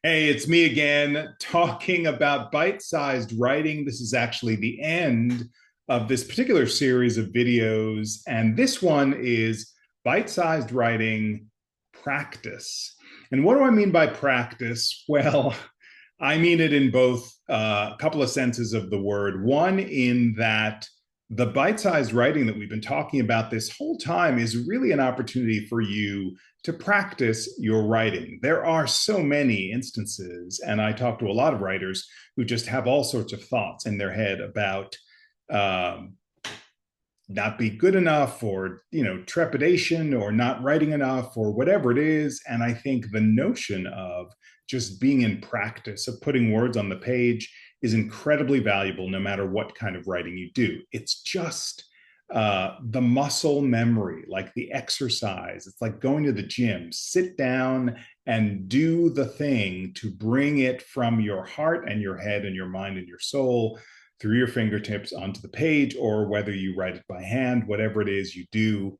Hey, it's me again talking about bite-sized writing. This is actually the end of this particular series of videos, and this one is bite-sized writing practice. And what do I mean by practice? Well, I mean it in both a couple of senses of the word. One, in that the bite sized writing that we've been talking about this whole time is really an opportunity for you to practice your writing. There are so many instances, and I talk to a lot of writers who just have all sorts of thoughts in their head about um, not be good enough, or trepidation, or not writing enough, or whatever it is. And I think the notion of just being in practice of putting words on the page is incredibly valuable no matter what kind of writing you do. It's just the muscle memory, like the exercise. It's like going to the gym. Sit down and do the thing to bring it from your heart and your head and your mind and your soul through your fingertips onto the page, or whether you write it by hand, whatever it is you do.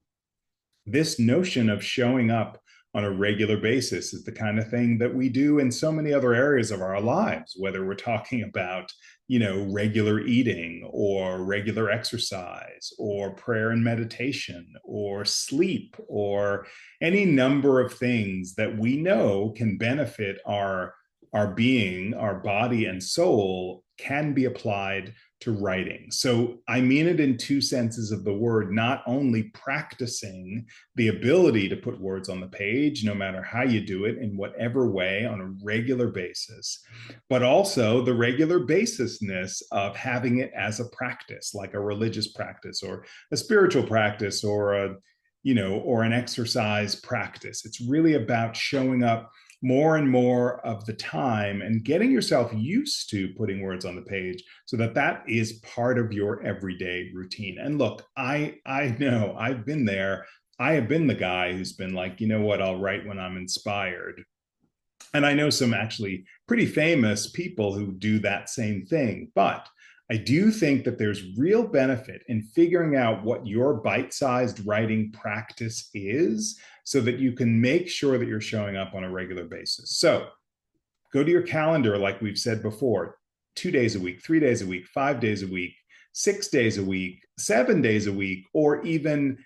This notion of showing up on a regular basis is the kind of thing that we do in so many other areas of our lives, whether we're talking about, regular eating, or regular exercise, or prayer and meditation, or sleep, or any number of things that we know can benefit our being, our body and soul, can be applied to writing. So I mean it in two senses of the word, not only practicing the ability to put words on the page, no matter how you do it, in whatever way, on a regular basis, but also the regular basisness of having it as a practice, like a religious practice, or a spiritual practice, or or an exercise practice. It's really about showing up more and more of the time and getting yourself used to putting words on the page, so that that is part of your everyday routine. And look, I know I've been there. I have been the guy who's been like, you know what, I'll write when I'm inspired. And I know some actually pretty famous people who do that same thing. But I do think that there's real benefit in figuring out what your bite sized writing practice is, so that you can make sure that you're showing up on a regular basis. So go to your calendar, like we've said before: 2 days a week, 3 days a week, 5 days a week, 6 days a week, 7 days a week, or even,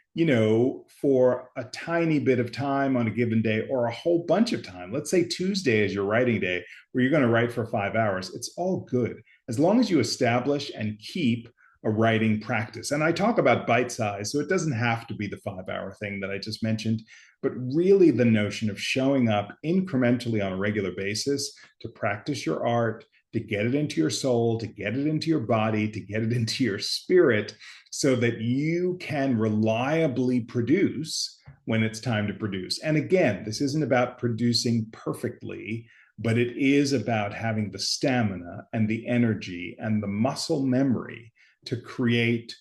for a tiny bit of time on a given day, or a whole bunch of time. Let's say Tuesday is your writing day, where you're going to write for 5 hours. It's all good, as long as you establish and keep a writing practice. And I talk about bite size, so it doesn't have to be the 5 hour thing that I just mentioned, but really the notion of showing up incrementally on a regular basis to practice your art, to get it into your soul, to get it into your body, to get it into your spirit, so that you can reliably produce when it's time to produce. And again, this isn't about producing perfectly, but it is about having the stamina and the energy and the muscle memory to create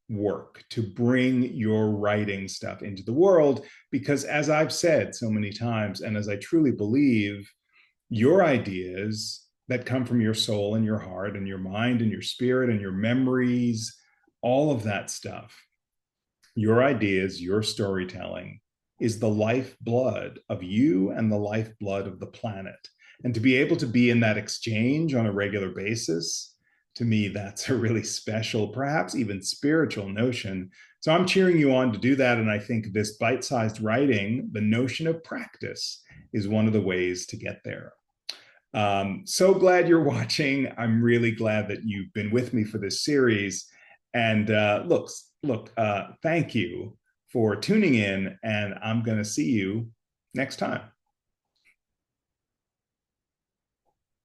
work, to bring your writing stuff into the world. Because as I've said so many times, and as I truly believe, your ideas that come from your soul and your heart and your mind and your spirit and your memories, all of that stuff, your ideas, your storytelling, is the lifeblood of you and the lifeblood of the planet. And to be able to be in that exchange on a regular basis, to me, that's a really special, perhaps even spiritual notion. So I'm cheering you on to do that. And I think this bite sized writing, the notion of practice, is one of the ways to get there. So glad you're watching. I'm really glad that you've been with me for this series. And thank you for tuning in. And I'm going to see you next time.